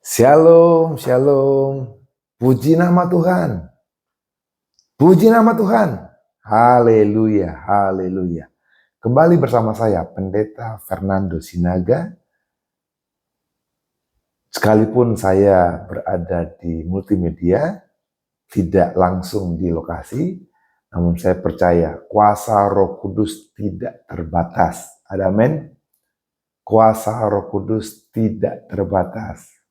Shalom, shalom. Puji nama Tuhan. Puji nama Tuhan. Haleluya, haleluya. Kembali bersama saya, Pendeta Fernando Sinaga. Sekalipun saya berada di multimedia, tidak langsung di lokasi, namun saya percaya kuasa Roh Kudus tidak terbatas. Ada amin? Kuasa Roh Kudus tidak terbatas.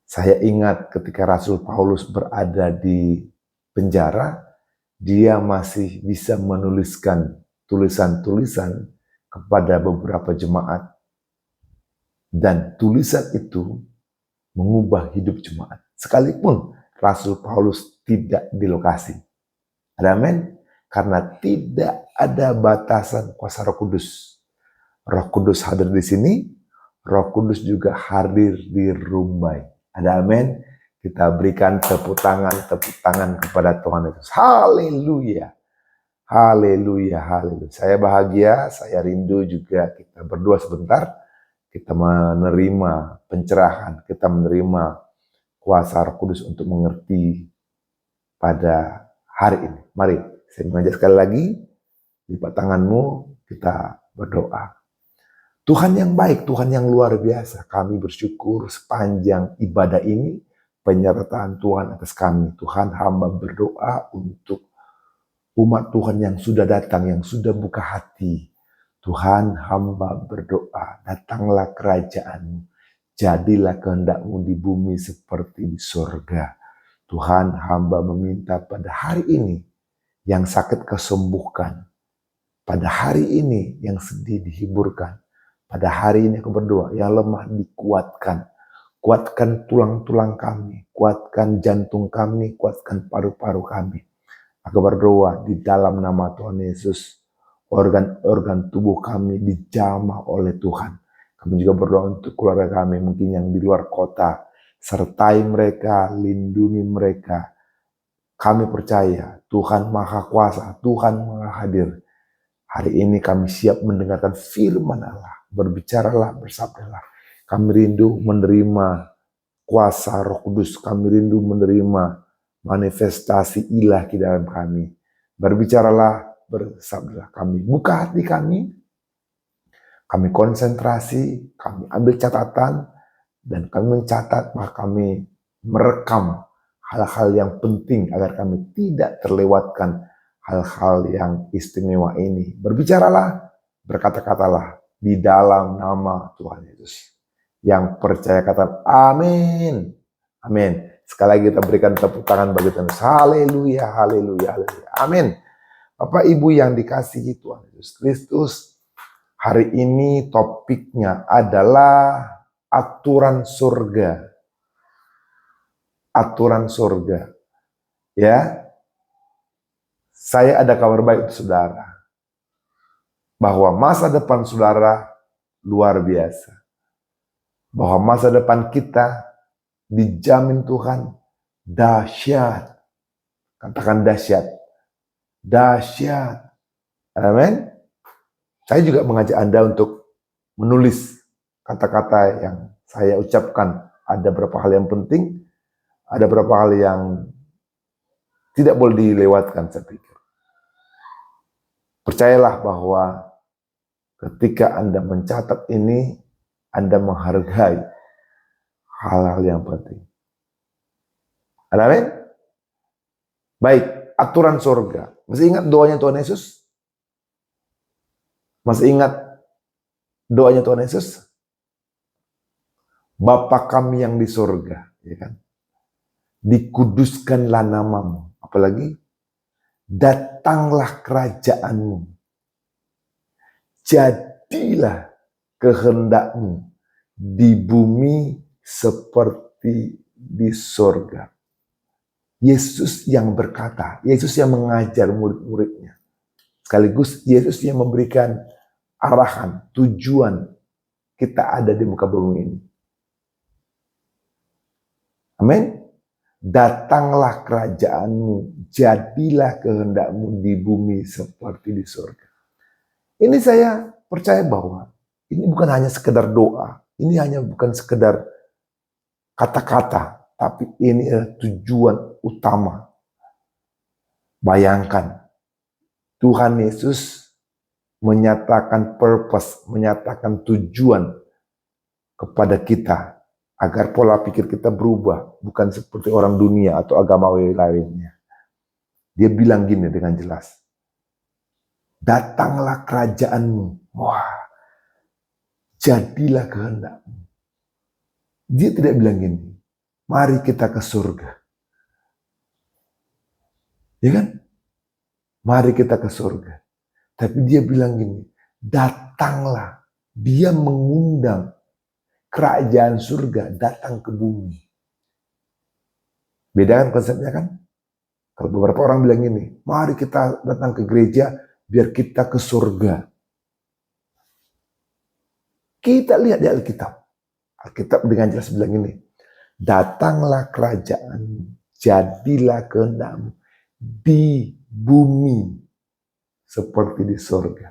Saya ingat ketika Rasul Paulus berada di penjara, dia masih bisa menuliskan tulisan-tulisan kepada beberapa jemaat. Dan tulisan itu mengubah hidup jemaat. Sekalipun Rasul Paulus tidak di lokasi. Ada amin? Karena tidak ada batasan kuasa Roh Kudus. Roh Kudus hadir di sini, Roh Kudus juga hadir di Rumbai. Ada amin? Kita berikan tepuk tangan kepada Tuhan Yesus. Haleluya. Haleluya, haleluya. Saya bahagia, saya rindu juga kita berdua sebentar. Kita menerima pencerahan, kita menerima kuasa Roh Kudus untuk mengerti pada hari ini. Mari, saya mengajak sekali lagi, lipat tanganmu, kita berdoa. Tuhan yang baik, Tuhan yang luar biasa. Kami bersyukur sepanjang ibadah ini, penyertaan Tuhan atas kami. Tuhan, hamba berdoa untuk umat Tuhan yang sudah datang, yang sudah buka hati. Tuhan, hamba berdoa, datanglah kerajaan-Mu. Jadilah kehendak-Mu di bumi seperti di surga. Tuhan, hamba meminta pada hari ini, yang sakit kesembuhkan. Pada hari ini, yang sedih dihiburkan. Pada hari ini aku berdoa, yang lemah dikuatkan. Kuatkan tulang-tulang kami, kuatkan jantung kami, kuatkan paru-paru kami. Aku berdoa di dalam nama Tuhan Yesus, organ-organ tubuh kami dijamah oleh Tuhan. Kami juga berdoa untuk keluarga kami, mungkin yang di luar kota. Sertai mereka, lindungi mereka. Kami percaya Tuhan Maha Kuasa, Tuhan Maha Hadir. Hari ini kami siap mendengarkan firman Allah. Berbicaralah, bersabdalah. Kami rindu menerima kuasa Roh Kudus. Kami rindu menerima manifestasi ilah di dalam kami. Berbicaralah, bersabdalah. Kami buka hati kami. Kami konsentrasi, kami ambil catatan, dan kami mencatat, maka kami merekam hal-hal yang penting agar kami tidak terlewatkan hal-hal yang istimewa ini. Berbicaralah, berkata-katalah di dalam nama Tuhan Yesus. Yang percaya kata amin. Amin. Sekali lagi kita berikan tepuk tangan bagi Tuhan Yesus. Haleluya, haleluya, haleluya. Amin. Bapak Ibu yang dikasihi Tuhan Yesus Kristus, hari ini topiknya adalah aturan surga. Aturan surga. Ya. Saya ada kabar baik saudara, bahwa masa depan saudara luar biasa. Bahwa masa depan kita dijamin Tuhan dahsyat. Katakan dahsyat. Dahsyat. Amin. Saya juga mengajak Anda untuk menulis kata-kata yang saya ucapkan. Ada beberapa hal yang penting, ada beberapa hal yang tidak boleh dilewatkan, saya pikir. Percayalah bahwa ketika Anda mencatat ini, Anda menghargai hal-hal yang penting. Amin? Baik, aturan surga. Masih ingat doanya Tuhan Yesus? Masih ingat doanya Tuhan Yesus? Bapa kami yang di surga, ya kan? Dikuduskanlah namamu. Apalagi? Datanglah kerajaanmu. Jadilah kehendakmu di bumi seperti di surga. Yesus yang berkata, Yesus yang mengajar murid-muridnya. Sekaligus Yesus yang memberikan arahan, tujuan kita ada di muka bumi ini. Amin. Datanglah kerajaanmu, jadilah kehendakmu di bumi seperti di surga. Ini saya percaya bahwa ini bukan hanya sekedar doa, ini hanya bukan sekedar kata-kata, tapi ini adalah tujuan utama. Bayangkan, Tuhan Yesus menyatakan purpose, menyatakan tujuan kepada kita agar pola pikir kita berubah, bukan seperti orang dunia atau agama lainnya. Dia bilang gini dengan jelas, datanglah kerajaanmu. Wah, jadilah kehendakmu. Dia tidak bilang gini, mari kita ke surga. Ya kan? Mari kita ke surga. Tapi dia bilang gini, datanglah. Dia mengundang kerajaan surga datang ke bumi. Beda kan konsepnya kan? Kalau beberapa orang bilang gini, mari kita datang ke gereja biar kita ke surga. Kita lihat di Alkitab. Alkitab dengan jelas bilang ini, datanglah kerajaan, jadilah kehendakmu di bumi seperti di surga.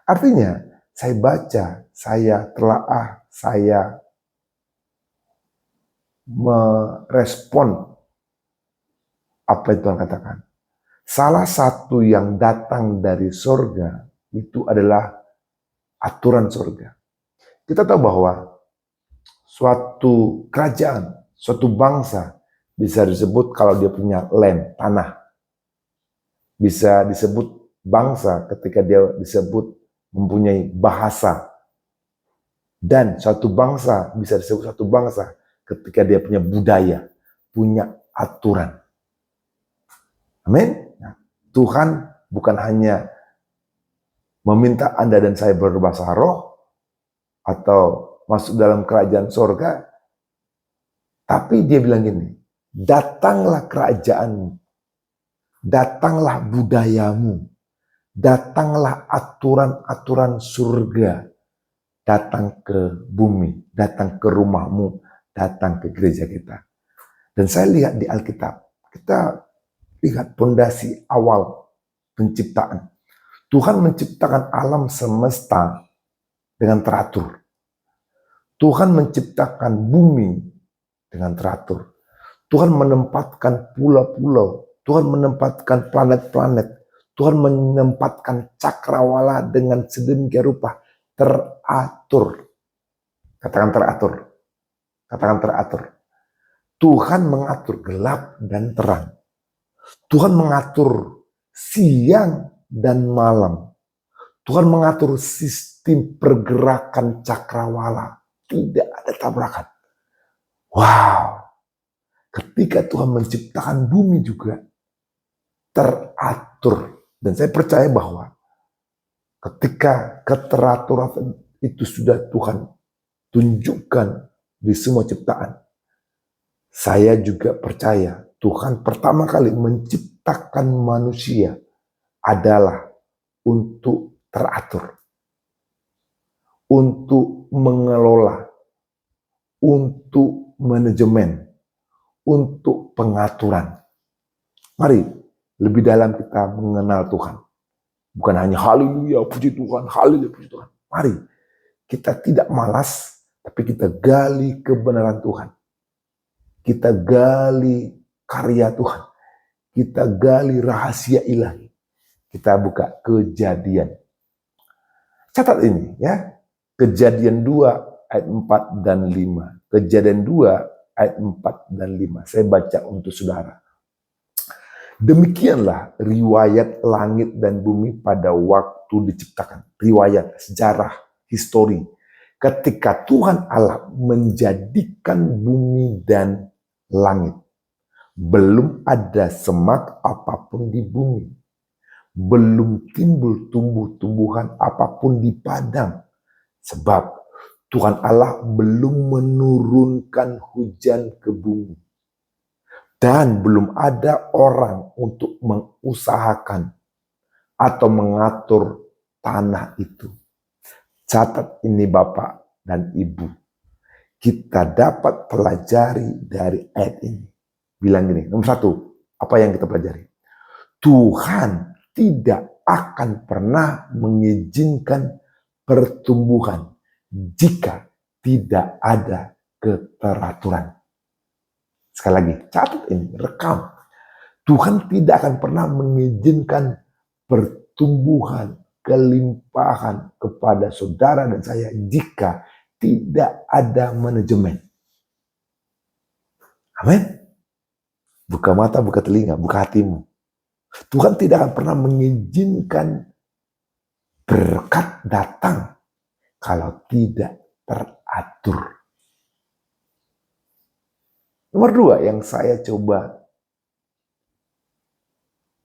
Artinya, saya baca, saya telaah, saya merespon apa yang Tuhan katakan. Salah satu yang datang dari surga itu adalah aturan surga. Kita tahu bahwa suatu kerajaan, suatu bangsa bisa disebut kalau dia punya land, tanah. Bisa disebut bangsa ketika dia disebut mempunyai bahasa. Dan suatu bangsa bisa disebut suatu bangsa ketika dia punya budaya, punya aturan. Amin. Nah, Tuhan bukan hanya meminta Anda dan saya berbahasa roh atau masuk dalam kerajaan sorga, tapi dia bilang gini, datanglah kerajaanmu, datanglah budayamu, datanglah aturan-aturan surga, datang ke bumi, datang ke rumahmu, datang ke gereja kita. Dan saya lihat di Alkitab, kita lihat pondasi awal penciptaan. Tuhan menciptakan alam semesta dengan teratur. Tuhan menciptakan bumi dengan teratur. Tuhan menempatkan pulau-pulau. Tuhan menempatkan planet-planet. Tuhan menempatkan cakrawala dengan sedemikian rupa. Teratur. Katakan teratur. Katakan teratur. Tuhan mengatur gelap dan terang. Tuhan mengatur siang dan malam. Tuhan mengatur sistem pergerakan cakrawala. Tidak ada tabrakan. Wow. Ketika Tuhan menciptakan bumi juga teratur. Dan saya percaya bahwa ketika keteraturan itu sudah Tuhan tunjukkan di semua ciptaan, saya juga percaya Tuhan pertama kali menciptakan manusia adalah untuk teratur, untuk mengelola, untuk manajemen, untuk pengaturan. Mari lebih dalam kita mengenal Tuhan. Bukan hanya haleluya, puji Tuhan, haleluya, puji Tuhan. Mari kita tidak malas, tapi kita gali kebenaran Tuhan. Kita gali karya Tuhan. Kita gali rahasia ilahi. Kita buka Kejadian. Catat ini ya. Kejadian 2 ayat 4 dan 5. Kejadian 2 ayat 4 dan 5. Saya baca untuk saudara. Demikianlah riwayat langit dan bumi pada waktu diciptakan. Riwayat, sejarah, histori. Ketika Tuhan Allah menjadikan bumi dan langit. Belum ada semak apapun di bumi. Belum timbul tumbuh-tumbuhan apapun di padang. Sebab Tuhan Allah belum menurunkan hujan ke bumi. Dan belum ada orang untuk mengusahakan atau mengatur tanah itu. Catat ini Bapak dan Ibu. Kita dapat pelajari dari ayat ini. Bilang gini, nomor 1, apa yang kita pelajari? Tuhan tidak akan pernah mengizinkan pertumbuhan jika tidak ada keteraturan. Sekali lagi, catat ini, rekam. Tuhan tidak akan pernah mengizinkan pertumbuhan, kelimpahan kepada saudara dan saya jika tidak ada manajemen. Amin. Buka mata, buka telinga, buka hatimu. Tuhan tidak akan pernah mengizinkan berkat datang kalau tidak teratur. Nomor 2 yang saya coba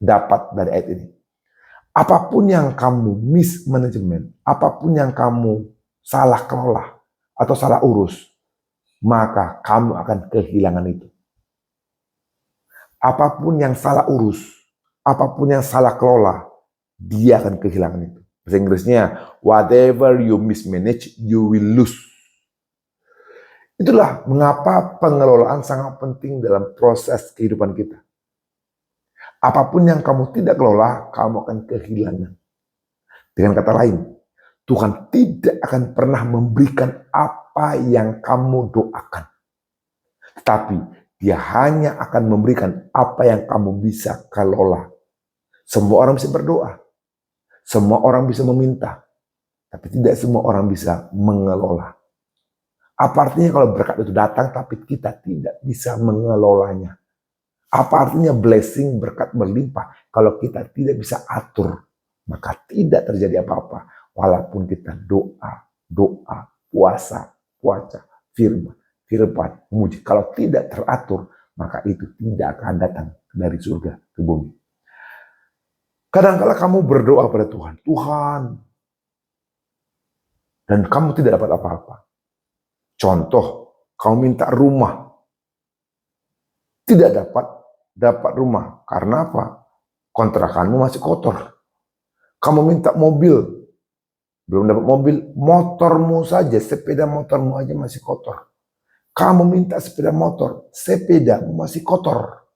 dapat dari ayat ini. Apapun yang kamu mismanagement, apapun yang kamu salah kelola atau salah urus, maka kamu akan kehilangan itu. Apapun yang salah urus, apapun yang salah kelola, dia akan kehilangan itu. Bahasa Inggrisnya, whatever you mismanage, you will lose. Itulah mengapa pengelolaan sangat penting dalam proses kehidupan kita. Apapun yang kamu tidak kelola, kamu akan kehilangan. Dengan kata lain, Tuhan tidak akan pernah memberikan apa yang kamu doakan. Tetapi Dia hanya akan memberikan apa yang kamu bisa kelola. Semua orang bisa berdoa. Semua orang bisa meminta. Tapi tidak semua orang bisa mengelola. Apa artinya kalau berkat itu datang tapi kita tidak bisa mengelolanya? Apa artinya blessing, berkat berlimpah kalau kita tidak bisa atur? Maka tidak terjadi apa-apa. Walaupun kita doa, puasa, firman, memuji. Kalau tidak teratur, maka itu tidak akan datang dari surga ke bumi. Kadang-kala kamu berdoa pada Tuhan, Tuhan, dan kamu tidak dapat apa-apa. Contoh, kamu minta rumah, tidak dapat rumah. Karena apa? Kontrakanmu masih kotor. Kamu minta mobil, belum dapat mobil, motormu saja, sepeda motormu aja masih kotor. Kamu minta sepeda motor, sepedamu masih kotor.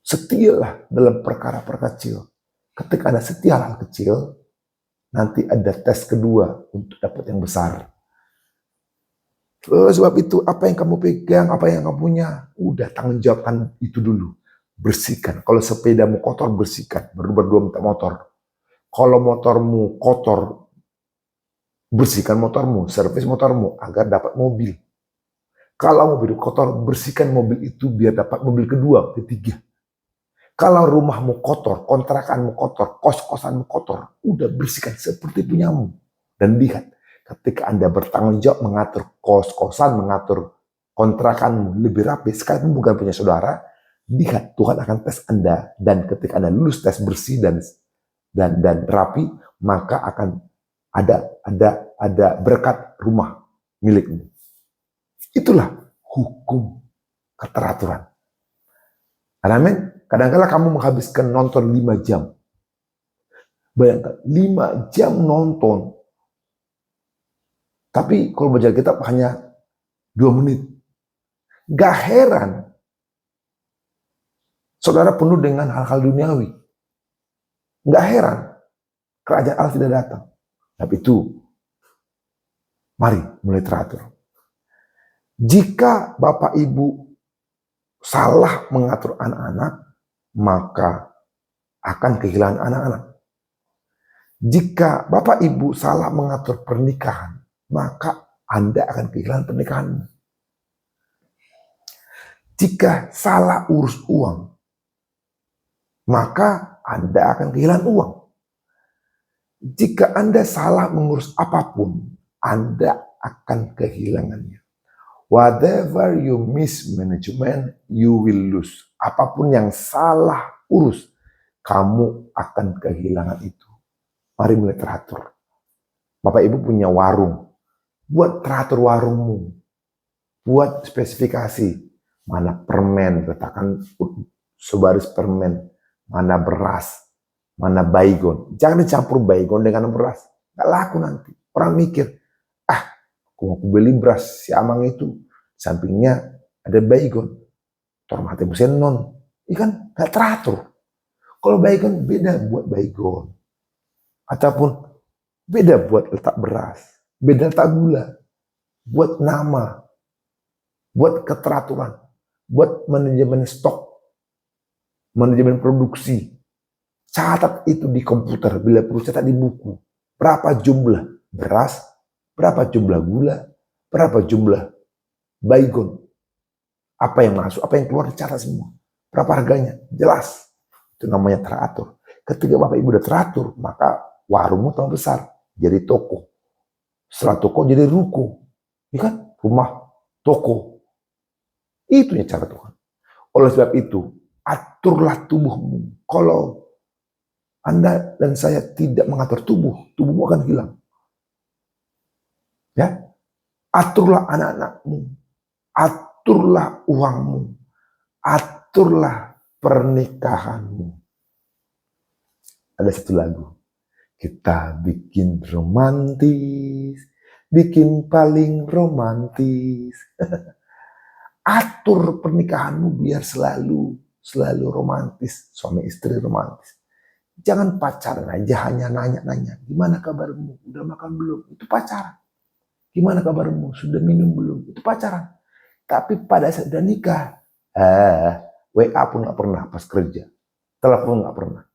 Setialah dalam perkara-perkara kecil. Ketika Anda setia hal kecil, nanti ada tes kedua untuk dapat yang besar. Sebab itu, apa yang kamu pegang, apa yang kamu punya, udah tanggung jawabkan itu dulu. Bersihkan. Kalau sepedamu kotor, bersihkan. Berdua minta motor. Kalau motormu kotor, bersihkan motormu, servis motormu, agar dapat mobil. Kalau mobil kotor, bersihkan mobil itu biar dapat mobil kedua, ketiga. Kalau rumahmu kotor, kontrakanmu kotor, kos-kosanmu kotor, udah bersihkan seperti punyamu. Dan lihat, ketika Anda bertanggung jawab mengatur kos-kosan, mengatur kontrakanmu lebih rapi, sekalipun bukan punya saudara, lihat Tuhan akan tes Anda. Dan ketika Anda lulus tes bersih dan rapi, maka akan ada berkat rumah milikmu. Itulah hukum keteraturan. Amin. Kadang-kadang kamu menghabiskan nonton 5 jam. Bayangkan, 5 jam nonton. Tapi kalau baca kitab hanya 2 menit. Gak heran. Saudara penuh dengan hal-hal duniawi. Gak heran. Kerajaan Allah tidak datang. Tapi itu, mari mulai teratur. Jika Bapak Ibu salah mengatur anak-anak, maka akan kehilangan anak-anak. Jika Bapak Ibu salah mengatur pernikahan, maka Anda akan kehilangan pernikahanmu. Jika salah urus uang, maka Anda akan kehilangan uang. Jika Anda salah mengurus apapun, Anda akan kehilangannya. Whatever you mismanagement, you will lose. Apapun yang salah urus, kamu akan kehilangan itu. Mari mulai teratur. Bapak Ibu punya warung. Buat teratur warungmu. Buat spesifikasi. Mana permen, letakkan sebaris permen. Mana beras, mana baygon. Jangan dicampur baygon dengan beras. Gak laku nanti. Orang mikir, aku beli beras si Amang itu, sampingnya ada baygon. Tormati mesin non. Ikan gak teratur. Kalau baygon beda buat baygon. Ataupun beda buat letak beras. Beda letak gula. Buat nama. buat keteraturan, buat manajemen stok, manajemen produksi. Catat itu di komputer, bila perlu catat di buku. Berapa jumlah beras, berapa jumlah gula, berapa jumlah baygon. Apa yang masuk, apa yang keluar, dicatat semua. Berapa harganya, jelas. Itu namanya teratur. Ketika Bapak Ibu udah teratur, maka warungmu tambah besar, jadi toko. Setelah toko jadi ruko. Ini kan rumah, toko. Itu ya cara Tuhan. Oleh sebab itu, aturlah tubuhmu. Kalau Anda dan saya tidak mengatur tubuhmu akan hilang. Ya, aturlah anak-anakmu, aturlah uangmu, aturlah pernikahanmu. Ada satu lagu, kita bikin romantis, bikin paling romantis. Atur pernikahanmu biar selalu romantis, suami istri romantis. Jangan pacaran aja hanya nanya-nanya, gimana kabarmu? Udah makan belum? Itu pacaran. Gimana kabarmu? Sudah minum belum? Itu pacaran. Tapi pada saat udah nikah, WA pun gak pernah pas kerja. Telepon gak pernah.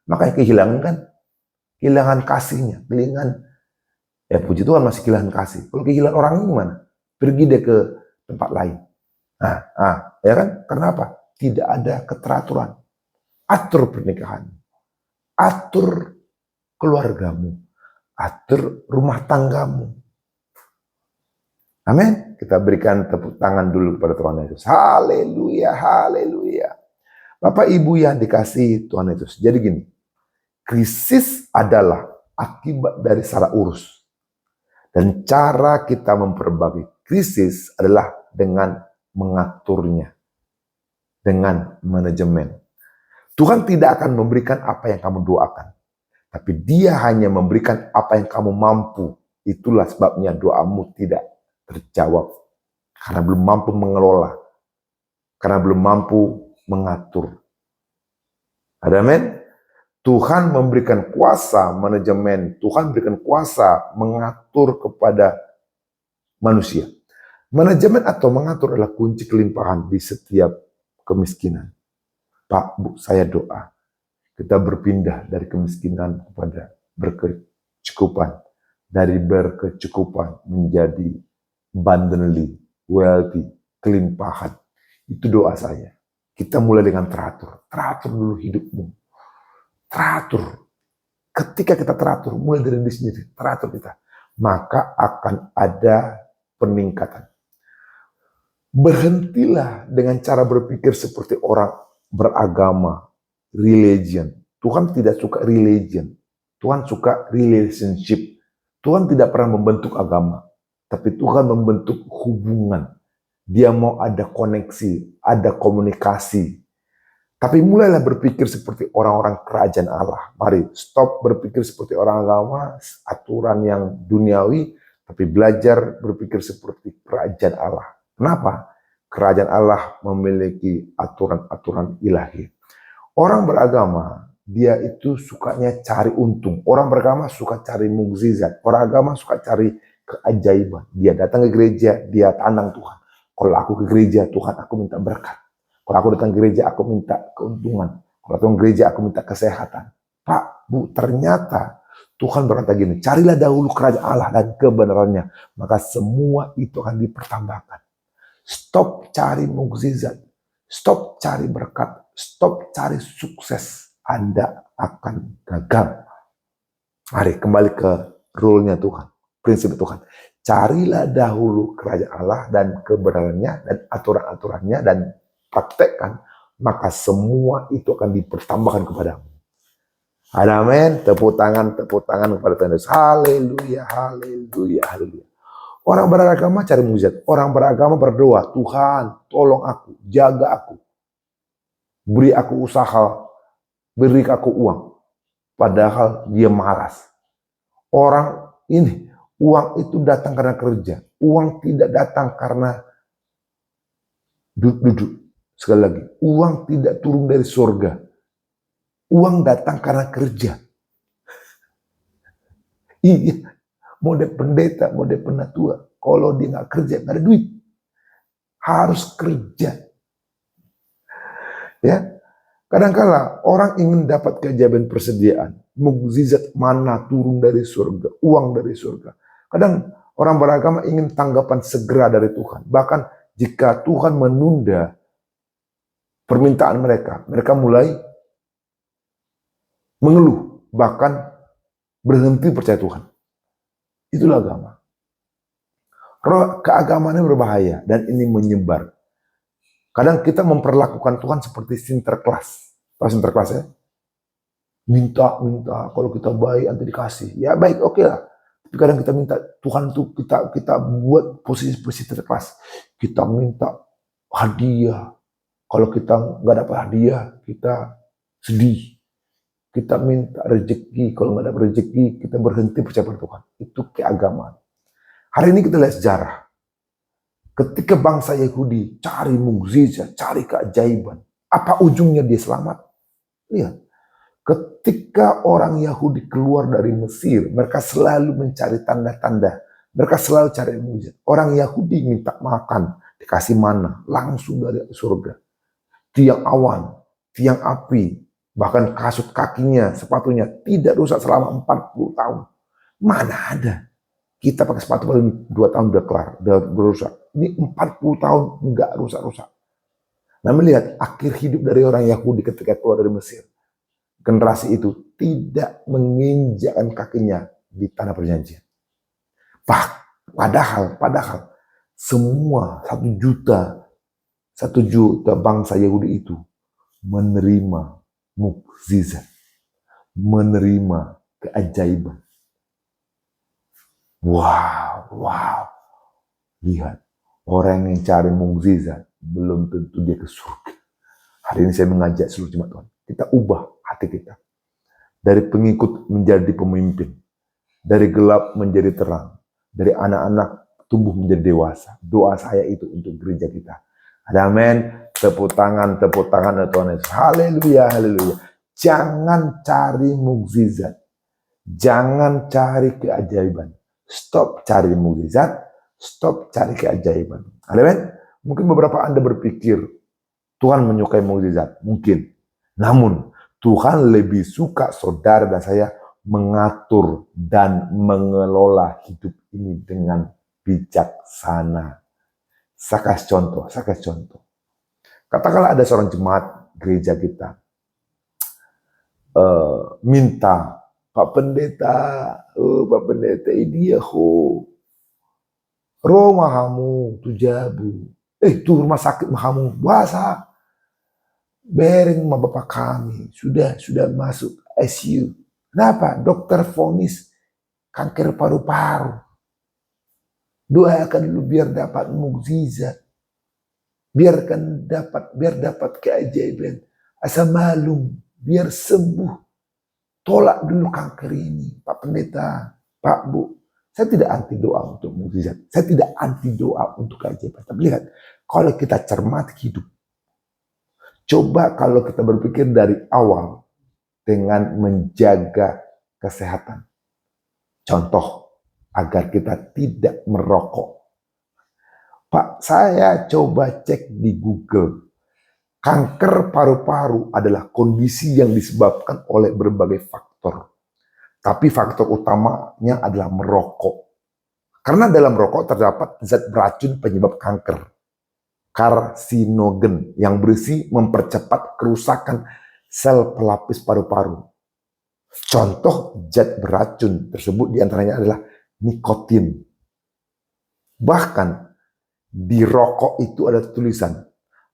Makanya kehilangan kan? Kehilangan kasihnya. Ya puji Tuhan masih kehilangan kasih. Kalau kehilangan orangnya gimana? Pergi deh ke tempat lain. Ya kan? Karena apa? Tidak ada keteraturan. Atur pernikahan. Atur keluargamu. Atur rumah tanggamu. Amin. Kita berikan tepuk tangan dulu kepada Tuhan Yesus. Haleluya, haleluya. Bapak Ibu yang dikasihi Tuhan Yesus. Jadi gini, krisis adalah akibat dari salah urus. Dan cara kita memperbaiki krisis adalah dengan mengaturnya. Dengan manajemen. Tuhan tidak akan memberikan apa yang kamu doakan. Tapi Dia hanya memberikan apa yang kamu mampu. Itulah sebabnya doamu tidak terjawab. Karena belum mampu mengelola. Karena belum mampu mengatur. Ada amin? Tuhan memberikan kuasa manajemen. Tuhan memberikan kuasa mengatur kepada manusia. Manajemen atau mengatur adalah kunci kelimpahan di setiap kemiskinan. Pak, Bu, saya doa. Kita berpindah dari kemiskinan kepada berkecukupan. Dari berkecukupan menjadi abundantly, wealthy, kelimpahan. Itu doa saya. Kita mulai dengan teratur. Teratur dulu hidupmu. Teratur. Ketika kita teratur, mulai dari diri sendiri, teratur kita. Maka akan ada peningkatan. Berhentilah dengan cara berpikir seperti orang beragama, religion. Tuhan tidak suka religion. Tuhan suka relationship. Tuhan tidak pernah membentuk agama. Tapi Tuhan membentuk hubungan. Dia mau ada koneksi, ada komunikasi. Tapi mulailah berpikir seperti orang-orang kerajaan Allah. Mari stop berpikir seperti orang agama, aturan yang duniawi, tapi belajar berpikir seperti kerajaan Allah. Kenapa? Kerajaan Allah memiliki aturan-aturan ilahi. Orang beragama, dia itu sukanya cari untung. Orang beragama suka cari mukjizat. Orang agama suka cari keajaiban. Dia datang ke gereja, dia tandang Tuhan. Kalau aku ke gereja, Tuhan aku minta berkat. Kalau aku datang ke gereja, aku minta keuntungan. Kalau datang ke gereja, aku minta kesehatan. Pak, Bu, ternyata Tuhan berkata gini, carilah dahulu kerajaan Allah dan kebenarannya. Maka semua itu akan dipertambahkan. Stop cari mukjizat. Stop cari berkat. Stop cari sukses. Anda akan gagal. Mari kembali ke rule-nya Tuhan. Prinsip Tuhan. Carilah dahulu kerajaan Allah dan kebenarannya dan aturan-aturannya dan praktekkan. Maka semua itu akan dipertambahkan kepadamu. Ada amin. Tepuk tangan kepada Tuhan Yesus. Haleluya, haleluya, haleluya. Orang beragama cari mukjizat. Orang beragama berdoa, Tuhan tolong aku, jaga aku. Beri aku usaha, beri aku uang. Padahal dia malas. Orang ini, uang itu datang karena kerja. Uang tidak datang karena duduk. Sekali lagi, uang tidak turun dari surga. Uang datang karena kerja. Iya, mau dia pendeta, mau dia penatua. Kalau dia nggak kerja, nggak ada duit. harus kerja. Ya, kadangkala orang ingin dapat keajaiban persediaan, mukjizat mana turun dari surga, uang dari surga. Kadang orang beragama ingin tanggapan segera dari Tuhan. Bahkan jika Tuhan menunda permintaan mereka, mereka mulai mengeluh, bahkan berhenti percaya Tuhan. Itulah agama. Roh keagamaan ini berbahaya dan ini menyebar. Kadang kita memperlakukan Tuhan seperti Sinterklas. Tahu Sinterklas ya? Minta, kalau kita baik nanti dikasih. Ya baik, oke lah. Tapi kadang kita minta Tuhan tuh kita buat posisi Sinterklas. Kita minta hadiah. Kalau kita nggak dapat hadiah, kita sedih. Kita minta rezeki. Kalau nggak dapat rezeki, kita berhenti percaya pada Tuhan. Itu keagamaan. Hari ini kita lihat sejarah. Ketika bangsa Yahudi cari mukjizat, cari keajaiban, apa ujungnya dia selamat? Lihat. Ketika orang Yahudi keluar dari Mesir, mereka selalu mencari tanda-tanda. Mereka selalu cari mukjizat. Orang Yahudi minta makan, dikasih mana, langsung dari surga. Tiang awan, tiang api, bahkan kasut kakinya, sepatunya tidak rusak selama 40 tahun. Mana ada? Kita pakai sepatu paling 2 tahun udah kelar, udah berusak. Ini 40 tahun enggak rusak-rusak. Nah, melihat akhir hidup dari orang Yahudi ketika keluar dari Mesir. Generasi itu tidak menginjakkan kakinya di tanah perjanjian. Padahal semua 1 juta bangsa Yahudi itu menerima mukjizat, menerima keajaiban. Wow. Lihat, orang yang cari mukjizat belum tentu dia ke surga. Hari ini saya mengajak seluruh jemaat Tuhan, kita ubah hati kita. Dari pengikut menjadi pemimpin. Dari gelap menjadi terang. Dari anak-anak tumbuh menjadi dewasa. Doa saya itu untuk gereja kita. Ada amin. Tepuk tangan ya Tuhan Yesus. Haleluya. Jangan cari mukjizat. Jangan cari keajaiban. Stop cari mukjizat, stop cari keajaiban. Amin. Mungkin beberapa Anda berpikir Tuhan menyukai mukjizat, mungkin. Namun Tuhan lebih suka saudara dan saya mengatur dan mengelola hidup ini dengan bijaksana. Saya kasih contoh. Katakanlah ada seorang jemaat gereja kita minta, Pak Pendeta ini ya roh mahamu tujabu. Tuh rumah sakit mahamu bahasa. Bereng sama bapak kami. Sudah masuk ICU. Kenapa? Dokter vonis kanker paru-paru. Doakan dulu biar dapat mukjizat. Biar dapat keajaiban. Asal malum, biar sembuh. Tolak dulu kanker ini, Pak Pendeta, Pak Bu. Saya tidak anti doa untuk mukjizat. Saya tidak anti doa untuk keajaiban. Tapi lihat, kalau kita cermat hidup, coba kalau kita berpikir dari awal dengan menjaga kesehatan. Contoh, agar kita tidak merokok. Pak, saya coba cek di Google. Kanker paru-paru adalah kondisi yang disebabkan oleh berbagai faktor. Tapi faktor utamanya adalah merokok. Karena dalam rokok terdapat zat beracun penyebab kanker. Karsinogen yang berisi mempercepat kerusakan sel pelapis paru-paru. Contoh zat beracun tersebut diantaranya adalah nikotin. Bahkan di rokok itu ada tulisan,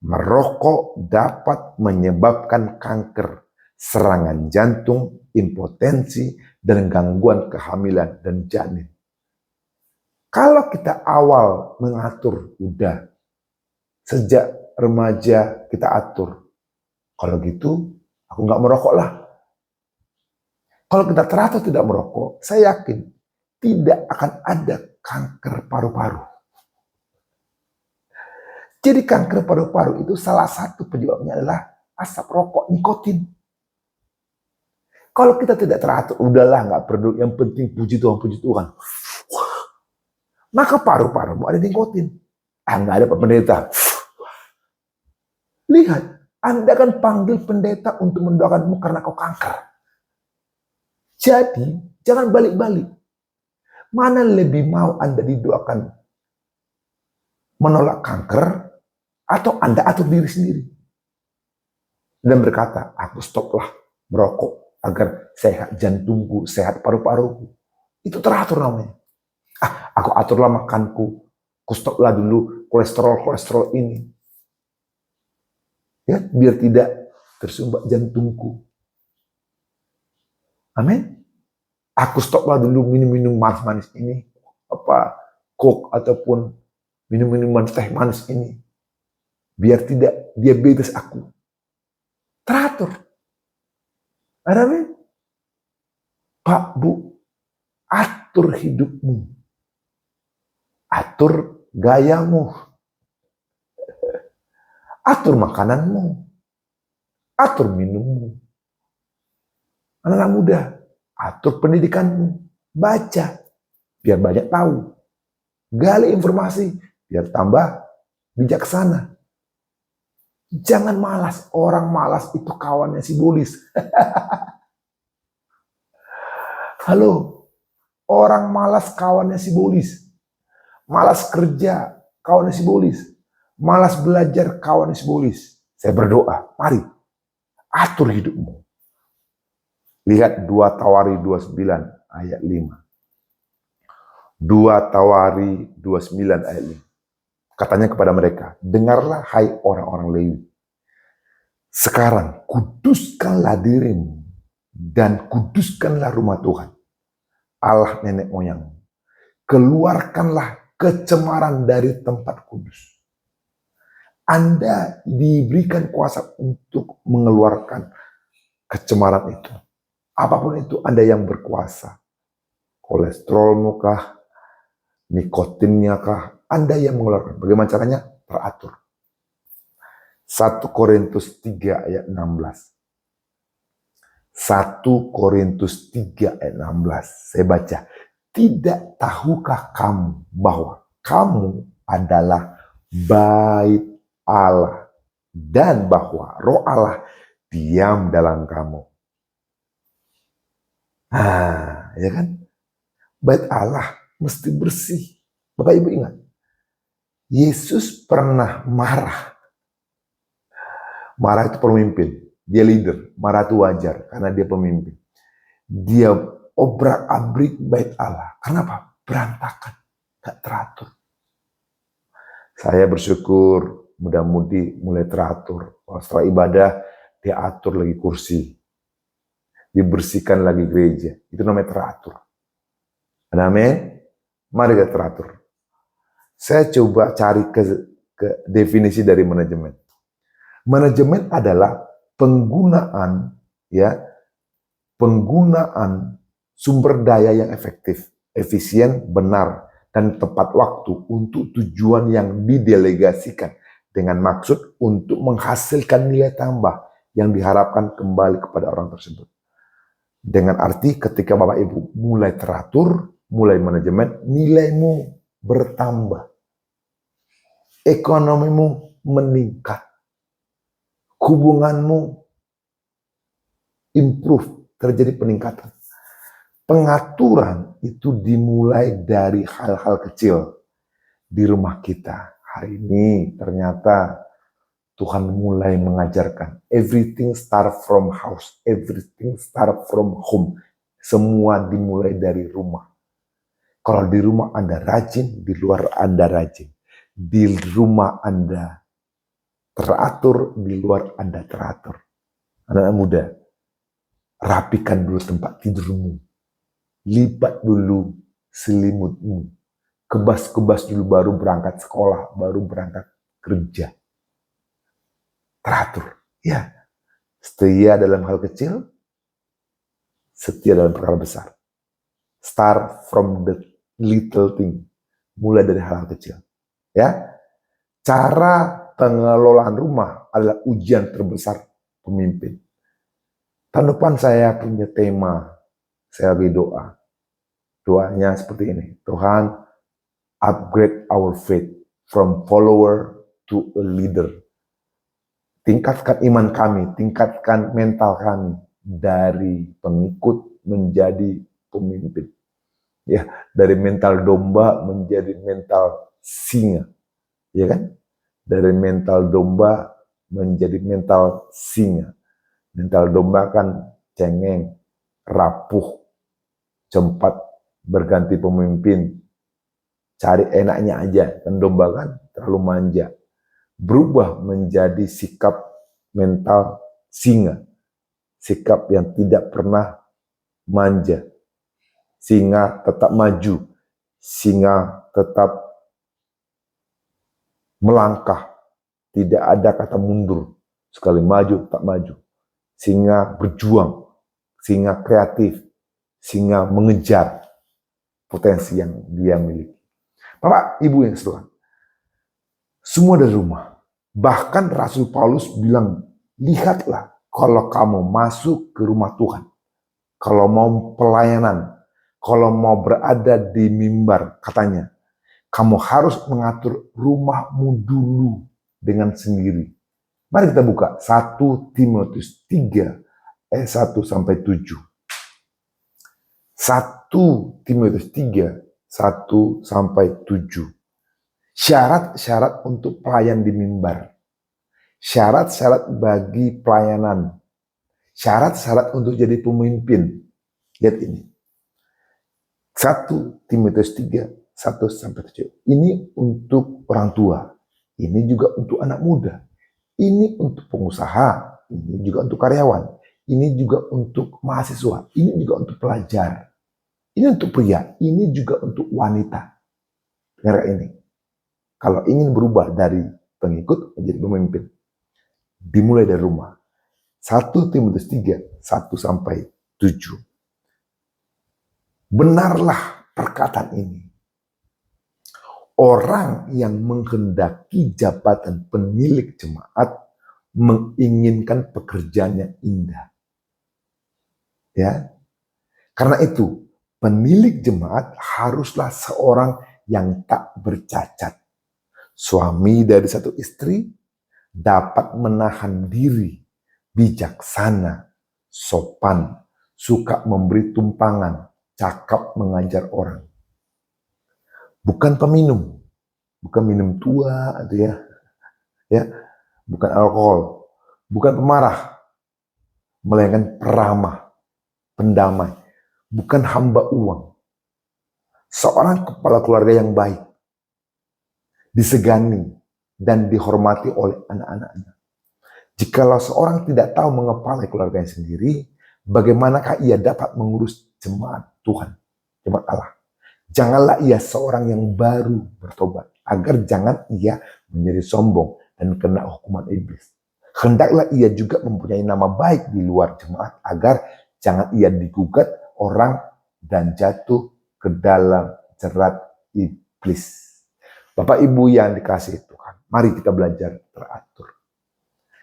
merokok dapat menyebabkan kanker, serangan jantung, impotensi, dan gangguan kehamilan dan janin. Kalau kita awal mengatur, udah sejak remaja kita atur. Kalau gitu, aku nggak merokok lah. Kalau kita teratur tidak merokok, saya yakin tidak akan ada kanker paru-paru. Jadi kanker paru-paru itu salah satu penyebabnya adalah asap rokok, nikotin. Kalau kita tidak teratur, udahlah nggak perlu, yang penting puji Tuhan. Maka paru-parumu ada nikotin. Nggak ada Pak Pendeta. Lihat, Anda kan panggil pendeta untuk mendoakanmu karena kau kanker. Jadi, jangan balik-balik. Mana lebih mau Anda didoakan menolak kanker, atau Anda atur diri sendiri? Dan berkata, aku stoplah merokok agar sehat jantungku, sehat paru-paruku. Itu teratur namanya. Aku aturlah makanku, aku stoplah dulu kolesterol ini. Ya, biar tidak tersumbat jantungku. Amin. Aku stoplah dulu minum-minum manis-manis ini, Coke ataupun minum-minuman teh manis ini, biar tidak diabetes aku. Teratur. Amin. Pak, Bu, atur hidupmu. Atur gayamu. Atur makananmu. Atur minummu. Anak-anak muda, atur pendidikanmu. Baca, biar banyak tahu. Gali informasi, biar tambah bijaksana. Jangan malas. Orang malas itu kawannya si Bolis. Halo, orang malas kawannya si Bolis. Malas kerja kawannya si Bolis. Malas belajar kawannya si Bolis. Saya berdoa, mari atur hidupmu. Lihat 2 Tawari 29 ayat 5. 2 Tawari 29 ayat 5. Katanya kepada mereka, dengarlah hai orang-orang Lewi. Sekarang kuduskanlah dirimu dan kuduskanlah rumah Tuhan, Allah nenek moyangmu. Keluarkanlah kecemaran dari tempat kudus. Anda diberikan kuasa untuk mengeluarkan kecemaran itu. Apapun itu, Anda yang berkuasa. Kolesterolmu kah? Nikotinnya kah? Anda yang mengeluarkan. Bagaimana caranya? Teratur. 1 Korintus 3 ayat 16. 1 Korintus 3 ayat 16. Saya baca. Tidak tahukah kamu bahwa kamu adalah bait Allah dan bahwa Roh Allah diam dalam kamu? Ya kan? Bait Allah mesti bersih. Bapak Ibu ingat, Yesus pernah marah. Marah itu pemimpin, dia leader. Marah itu wajar karena dia pemimpin. Dia obrak-abrik bait Allah. Kenapa? Berantakan, gak teratur. Saya bersyukur mudah-mudi mulai teratur. Setelah ibadah, dia atur lagi kursi. Dibersihkan lagi gereja. Itu namanya teratur. Amin. Mari kita teratur. Saya coba cari ke definisi dari manajemen. Manajemen adalah penggunaan sumber daya yang efektif, efisien, benar, dan tepat waktu untuk tujuan yang didelegasikan dengan maksud untuk menghasilkan nilai tambah yang diharapkan kembali kepada orang tersebut. Dengan arti ketika Bapak Ibu mulai teratur, mulai manajemen, nilaimu bertambah. Ekonomimu meningkat. Hubunganmu improve, terjadi peningkatan. Pengaturan itu dimulai dari hal-hal kecil di rumah kita. Hari ini ternyata Tuhan mulai mengajarkan everything start from house, everything start from home. Semua dimulai dari rumah. Kalau di rumah Anda rajin, di luar Anda rajin. Di rumah Anda teratur, di luar Anda teratur. Anak-anak muda, rapikan dulu tempat tidurmu. Lipat dulu selimutmu. Kebas-kebas dulu baru berangkat sekolah, baru berangkat kerja. Teratur. Ya, setia dalam hal kecil, setia dalam perkara besar. Start from the little thing. Mulai dari hal-hal kecil. Ya, cara pengelolaan rumah adalah ujian terbesar pemimpin. Tahun depan saya punya tema, saya lagi doa. Doanya seperti ini. Tuhan, upgrade our faith from follower to a leader. tingkatkan iman kami, tingkatkan mental kami dari pengikut menjadi pemimpin. Ya, dari mental domba menjadi mental singa. Ya kan? Dari mental domba menjadi mental singa. Mental domba kan cengeng, rapuh, cepat berganti pemimpin, cari enaknya aja. Dan domba kan terlalu manja. Berubah menjadi sikap mental singa. Sikap yang tidak pernah manja. Singa tetap maju. Singa tetap melangkah. Tidak ada kata mundur. Sekali maju, tak maju. Singa berjuang. Singa kreatif. Singa mengejar potensi yang dia miliki. Bapak, Ibu yang setuju. Semua dari rumah. Bahkan Rasul Paulus bilang, lihatlah kalau kamu masuk ke rumah Tuhan. Kalau mau pelayanan, kalau mau berada di mimbar, katanya, kamu harus mengatur rumahmu dulu dengan sendiri. Mari kita buka 1 Timotius 3 ayat 1-7. 1 Timotius 3, 1-7. Syarat-syarat untuk pelayan di mimbar. Syarat-syarat bagi pelayanan. Syarat-syarat untuk jadi pemimpin. Lihat ini. 1 Timotius 3, 1-7. Ini untuk orang tua. Ini juga untuk anak muda. Ini untuk pengusaha. Ini juga untuk karyawan. Ini juga untuk mahasiswa. Ini juga untuk pelajar. Ini untuk pria. Ini juga untuk wanita. Dengar ini. Kalau ingin berubah dari pengikut menjadi pemimpin, dimulai dari rumah. 1 Timotius 3, 1-7. Benarlah perkataan ini. Orang yang menghendaki jabatan pemilik jemaat menginginkan pekerjaannya indah. Ya. Karena itu, pemilik jemaat haruslah seorang yang tak bercacat. Suami dari satu istri dapat menahan diri, bijaksana, sopan, suka memberi tumpangan, cakap mengajar orang. Bukan peminum, bukan minum tua, ya, bukan alkohol, bukan pemarah, melainkan peramah, pendamai, bukan hamba uang. Seorang kepala keluarga yang baik, disegani dan dihormati oleh anak-anaknya. Jikalau seorang tidak tahu mengepalai keluarganya sendiri, bagaimanakah ia dapat mengurus jemaat Tuhan, jemaat Allah? Janganlah ia seorang yang baru bertobat, agar jangan ia menjadi sombong dan kena hukuman iblis. Hendaklah ia juga mempunyai nama baik di luar jemaat, agar jangan ia digugat orang dan jatuh ke dalam jerat iblis. Bapak Ibu yang dikasihi Tuhan, mari kita belajar teratur.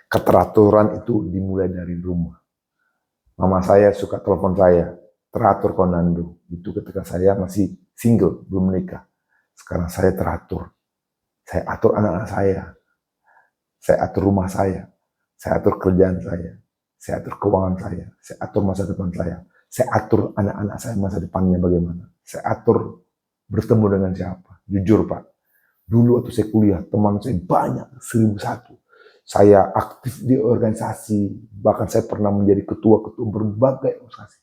Keteraturan itu dimulai dari rumah. Mama saya suka telepon saya, teratur Konando. Itu ketika saya masih single, belum menikah. Sekarang saya teratur. Saya atur anak-anak saya atur rumah saya atur kerjaan saya atur keuangan saya atur masa depan saya atur anak-anak saya masa depannya bagaimana. Saya atur bertemu dengan siapa. Jujur Pak, dulu waktu saya kuliah, teman saya banyak, 1001. Saya aktif di organisasi, bahkan saya pernah menjadi ketua-ketua berbagai organisasi.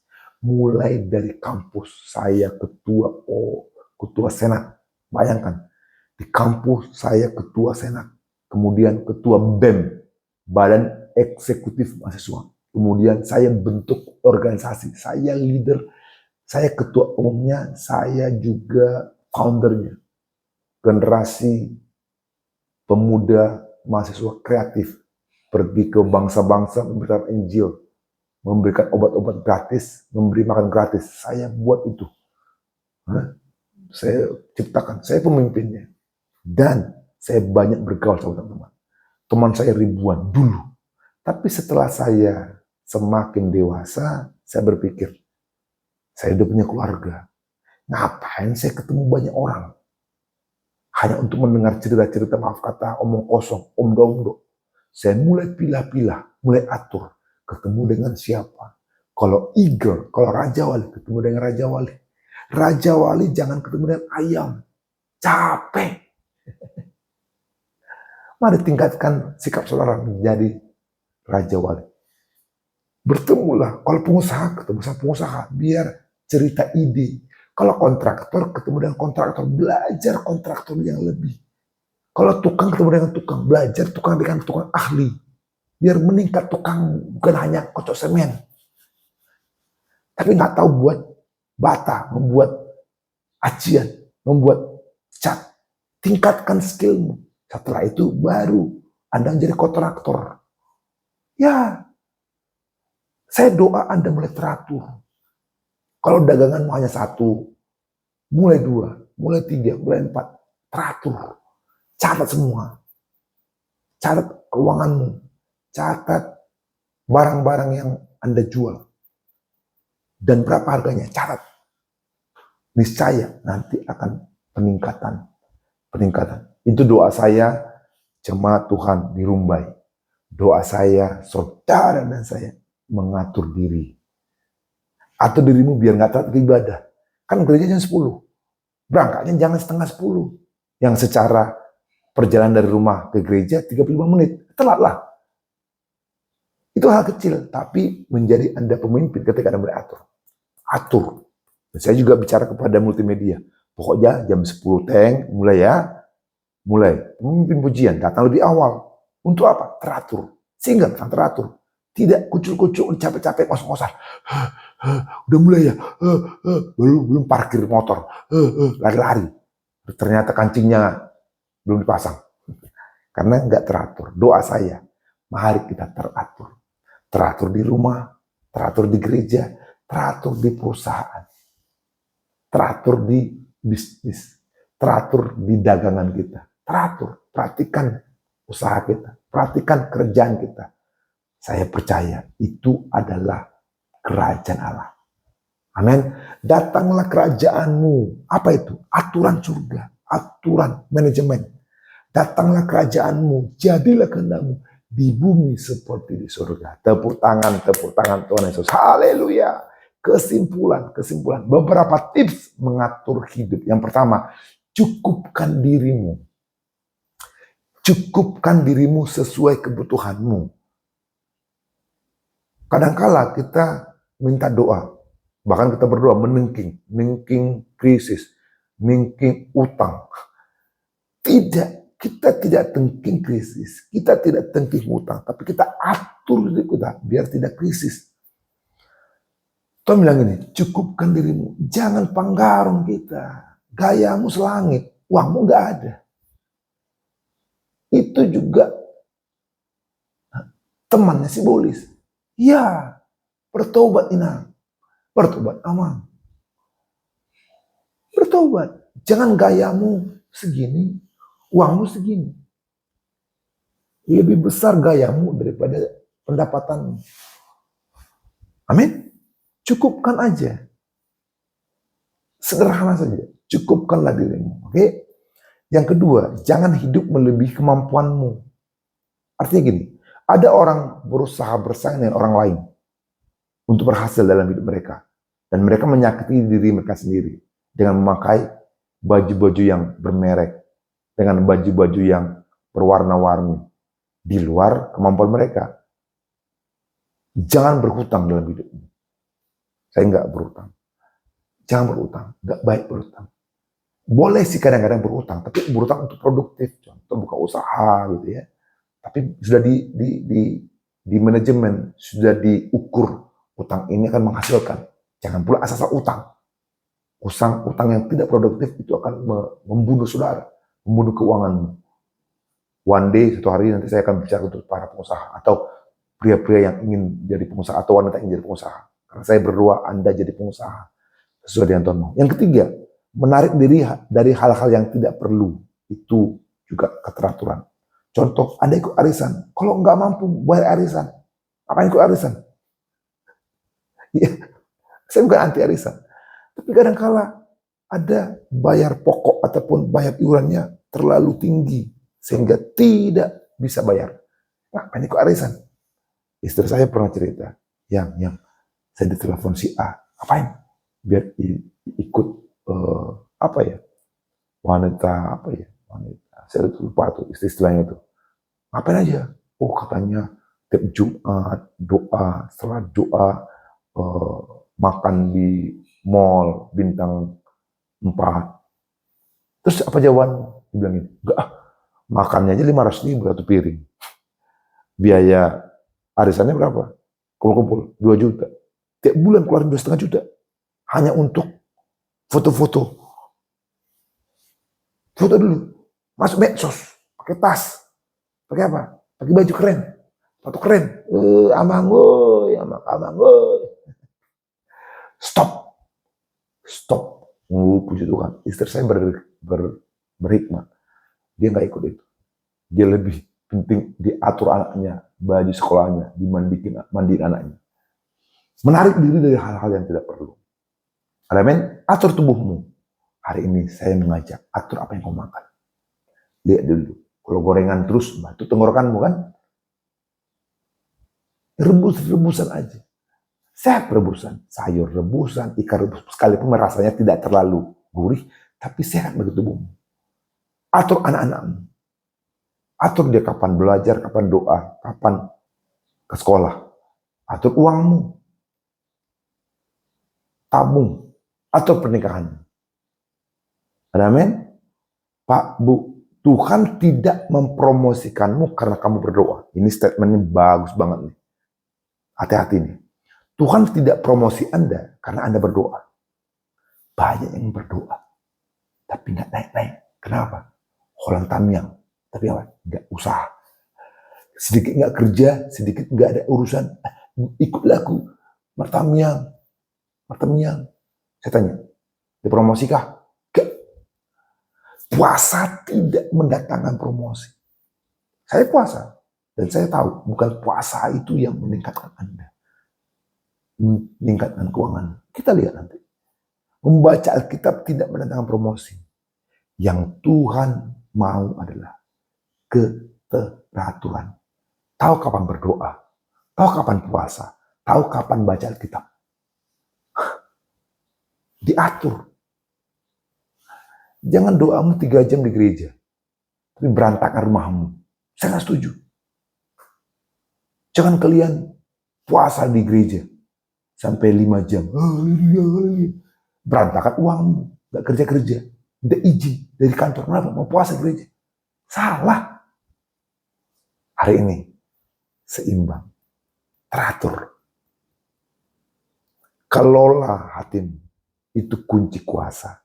Mulai dari kampus, saya ketua senat. Bayangkan, di kampus saya ketua senat. Kemudian ketua BEM, Badan Eksekutif Mahasiswa. Kemudian saya bentuk organisasi, saya leader, saya ketua umumnya, saya juga foundernya. Generasi pemuda mahasiswa kreatif pergi ke bangsa-bangsa memberikan Injil, memberikan obat-obat gratis, memberi makan gratis. Saya buat itu. Saya ciptakan, saya pemimpinnya. Dan saya banyak bergaul sama teman-teman. Teman saya ribuan dulu. Tapi setelah saya semakin dewasa, saya berpikir, saya udah punya keluarga. Ngapain saya ketemu banyak orang? Hanya untuk mendengar cerita-cerita, maaf kata, omong kosong, omdo-omdo. saya mulai pilah-pilah, mulai atur. Ketemu dengan siapa? Kalau eagle, kalau Raja Wali, ketemu dengan Raja Wali. Raja Wali jangan ketemu dengan ayam. Capek. Mari tingkatkan sikap saudara menjadi Raja Wali. Bertemulah, kalau pengusaha ketemu sama pengusaha, biar cerita ide. Kalau kontraktor ketemu dengan kontraktor, belajar kontraktor yang lebih. Kalau tukang ketemu dengan tukang, belajar tukang dengan tukang ahli. Biar meningkat tukang, bukan hanya kocok semen. Tapi nggak tahu buat bata, membuat acian, membuat cat. Tingkatkan skillmu. Setelah itu baru Anda menjadi kontraktor. Ya, saya doa Anda mulai teratur. Kalau daganganmu hanya satu, mulai 2, mulai 3, mulai 4, teratur. Catat semua. Catat keuanganmu. Catat barang-barang yang Anda jual. Dan berapa harganya, catat. Niscaya nanti akan peningkatan. Itu doa saya, jemaat Tuhan di Rumbai. Doa saya, saudara dan saya mengatur diri. Atur dirimu biar gak telat ke ibadah. Kan gereja jam 10. Berangkatnya jangan setengah 10. Yang secara perjalanan dari rumah ke gereja 35 menit. Telatlah. Itu hal kecil, tapi menjadi Anda pemimpin ketika Anda mulai atur. Atur. Dan saya juga bicara kepada multimedia. Pokoknya jam 10 mulai ya. Mulai. Pemimpin pujian datang lebih awal. Untuk apa? Teratur. Sehingga teratur. Tidak kucur-kucur, capek-capek, kosong-kosong. Udah mulai ya. Belum parkir motor. Lari-lari. Ternyata kancingnya belum dipasang. Karena nggak teratur. Doa saya, mari kita teratur. Teratur di rumah, teratur di gereja, teratur di perusahaan. Teratur di bisnis. Teratur di dagangan kita. Teratur. Perhatikan usaha kita. Perhatikan kerjaan kita. Saya percaya itu adalah kerajaan Allah. Amin. Datanglah kerajaanmu. Apa itu? Aturan surga. Aturan manajemen. Datanglah kerajaanmu. Jadilah kehendakmu di bumi seperti di surga. Tepuk tangan Tuhan Yesus. Haleluya. Kesimpulan. Beberapa tips mengatur hidup. Yang pertama, cukupkan dirimu. Cukupkan dirimu sesuai kebutuhanmu. Kadangkala kita minta doa, bahkan kita berdoa meningking krisis, meningking utang. Tidak, kita tidak tengking krisis, kita tidak tengking utang, tapi kita atur diri kita biar tidak krisis. Tuhan bilang ini, cukupkan dirimu, jangan panggarung kita, gayamu selangit, uangmu nggak ada. Itu juga temannya simbolis. Ya, bertobat Inang. Bertobat Amang. Bertobat. Jangan gayamu segini, uangmu segini. Lebih besar gayamu daripada pendapatanmu. Amin. Cukupkan aja. Sederhana saja. Cukupkanlah dirimu. Oke? Yang kedua, jangan hidup melebihi kemampuanmu. Artinya gini. Ada orang berusaha bersaing dengan orang lain untuk berhasil dalam hidup mereka. Dan mereka menyakiti diri mereka sendiri dengan memakai baju-baju yang bermerek, dengan baju-baju yang berwarna-warni di luar kemampuan mereka. Jangan berhutang dalam hidupmu. Saya nggak berhutang. Jangan berhutang, nggak baik berhutang. Boleh sih kadang-kadang berhutang, tapi berhutang untuk produktif, contoh buka usaha gitu ya. Tapi sudah di manajemen, sudah diukur utang ini akan menghasilkan. Jangan pula asal-asal utang. Utang yang tidak produktif itu akan membunuh saudara, membunuh keuanganmu. One day, suatu hari nanti saya akan bicara untuk para pengusaha atau pria-pria yang ingin jadi pengusaha atau wanita yang ingin jadi pengusaha. Karena saya berdoa Anda jadi pengusaha sesuai dengan Tuhan mau. Yang ketiga, menarik diri dari hal-hal yang tidak perlu. Itu juga keteraturan. Contoh, Anda ikut arisan. Kalau nggak mampu bayar arisan, apa ikut arisan? Ya, saya bukan anti arisan. Tapi kadang-kala ada bayar pokok ataupun bayar iurannya terlalu tinggi. Sehingga tidak bisa bayar. Ngapain ikut arisan? Istri saya pernah cerita, yang saya ditelepon si A, ngapain? Biar ikut apa ya? Wanita apa ya? Wanita. Saya lupa tuh istilahnya itu. Ngapain aja? Oh katanya tiap Jumat doa, setelah doa makan di mall bintang 4. Terus apa jawabanmu? Dibilangin, enggak ah, makannya aja 500.000 satu piring. Biaya arisannya berapa? Kumpul-kumpul 2 juta. Tiap bulan keluarin 2,5 juta. Hanya untuk foto-foto. Foto dulu. Masuk medsos. Pakai tas. Pakai apa? Pakai baju keren. Foto keren. Amang woy, amang woy. Stop. Puji Tuhan. Istri saya berhikmah. Dia nggak ikut itu. Dia lebih penting diatur anaknya, baju sekolahnya, mandiin anaknya. Menarik diri dari hal-hal yang tidak perlu. Amin. Atur tubuhmu. Hari ini saya mengajak, atur apa yang kau makan. Lihat dulu. Kalau gorengan terus, itu tenggorokanmu kan? Rebusan aja. Sehat rebusan, sayur rebusan, ikan rebusan. Sekalipun rasanya tidak terlalu gurih, tapi sehat bagi tubuhmu. Atur anak-anakmu. Atur dia kapan belajar, kapan doa, kapan ke sekolah. Atur uangmu. Tabung. Atur pernikahanmu. Amin. Pak, Bu, Tuhan tidak mempromosikanmu karena kamu berdoa. Ini statementnya bagus banget nih. Hati-hati nih. Tuhan tidak promosi Anda karena Anda berdoa. Banyak yang berdoa, tapi nggak naik-naik. Kenapa? Holang tamyang. Tapi apa? Nggak usaha. Sedikit nggak kerja, sedikit nggak ada urusan. Ikutlah aku. Martamyang. Saya tanya, dipromosikah? Nggak. Puasa tidak mendatangkan promosi. Saya puasa. Dan saya tahu, bukan puasa itu yang meningkatkan Anda. Meningkatkan keuangan. Kita lihat nanti. Membaca Alkitab tidak mendatangkan promosi. Yang Tuhan mau adalah keteraturan. Tahu kapan berdoa. Tahu kapan puasa. Tahu kapan baca Alkitab. Diatur. Jangan doamu 3 jam di gereja. Tapi berantakan rumahmu. Saya nggak setuju. Jangan kalian puasa di gereja. Sampai 5 jam. Berantakan uangmu. Gak kerja-kerja. Tidak izin dari kantor. Kenapa? Mau puasa gereja. Salah. Hari ini. Seimbang. Teratur. Kelola hatimu. Itu kunci kuasa.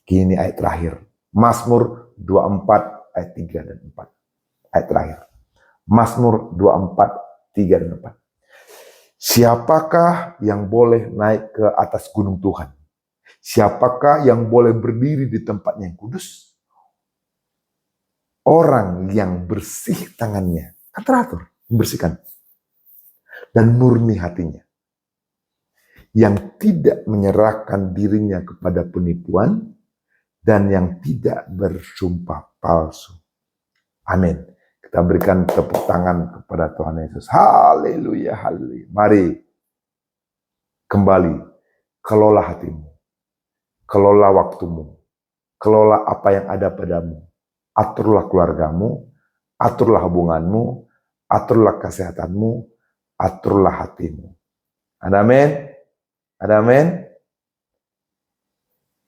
Gini ayat terakhir. Mazmur 24 ayat 3 dan 4. Ayat terakhir. Mazmur 24, 3 dan 4. Siapakah yang boleh naik ke atas gunung Tuhan? Siapakah yang boleh berdiri di tempatnya yang kudus? Orang yang bersih tangannya. Kan teratur, membersihkan. Dan murni hatinya. Yang tidak menyerahkan dirinya kepada penipuan. Dan yang tidak bersumpah palsu. Amin. Kita berikan tepuk tangan kepada Tuhan Yesus. Haleluya, haleluya. Mari kembali, kelola hatimu, kelola waktumu, kelola apa yang ada padamu. Aturlah keluargamu, aturlah hubunganmu, aturlah kesehatanmu, aturlah hatimu. Amin. Amin.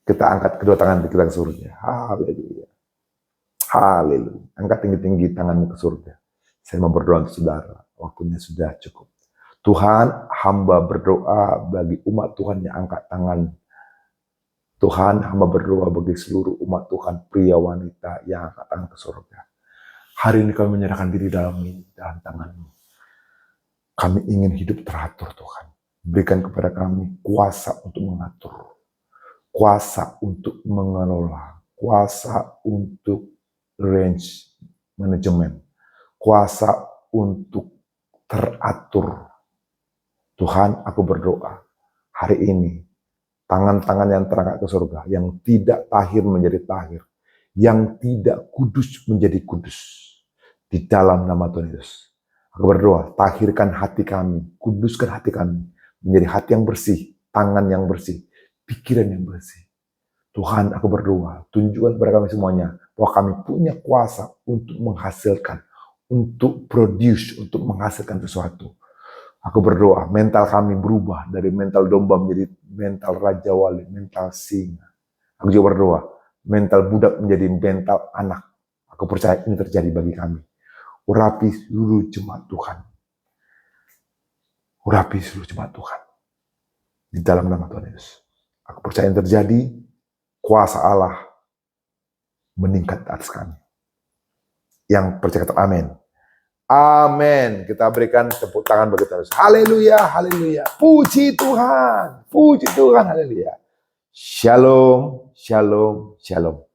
Kita angkat kedua tangan kita ke surga. Haleluya. Haleluya. Angkat tinggi-tinggi tanganmu ke surga. Saya mau berdoa untuk saudara. Waktunya sudah cukup. Tuhan, hamba berdoa bagi umat Tuhan yang angkat tangan. Tuhan, hamba berdoa bagi seluruh umat Tuhan, pria wanita yang angkat tangan ke surga. Hari ini kami menyerahkan diri dalam tangan-Mu. Kami ingin hidup teratur, Tuhan. Berikan kepada kami kuasa untuk mengatur. Kuasa untuk mengelola. Kuasa untuk range manajemen, kuasa untuk teratur. Tuhan, aku berdoa hari ini tangan-tangan yang terangkat ke surga, yang tidak tahir menjadi tahir, yang tidak kudus menjadi kudus di dalam nama Tuhan Yesus. Aku berdoa, tahirkan hati kami, kuduskan hati kami, menjadi hati yang bersih, tangan yang bersih, pikiran yang bersih. Tuhan, aku berdoa, tunjukkan kepada kami semuanya, bahwa kami punya kuasa untuk menghasilkan, untuk produce, untuk menghasilkan sesuatu. Aku berdoa, mental kami berubah dari mental domba menjadi mental raja wali, mental singa. Aku juga berdoa, mental budak menjadi mental anak. Aku percaya ini terjadi bagi kami. Urapi seluruh jemaat Tuhan. Urapi seluruh jemaat Tuhan. Di dalam nama Tuhan Yesus. Aku percaya yang terjadi, kuasa Allah meningkat atas kami. Yang percaya kata amin. Amin. Kita berikan tepuk tangan bagi Tuhan Yesus. Haleluya, haleluya. Puji Tuhan, haleluya. Shalom, shalom, shalom.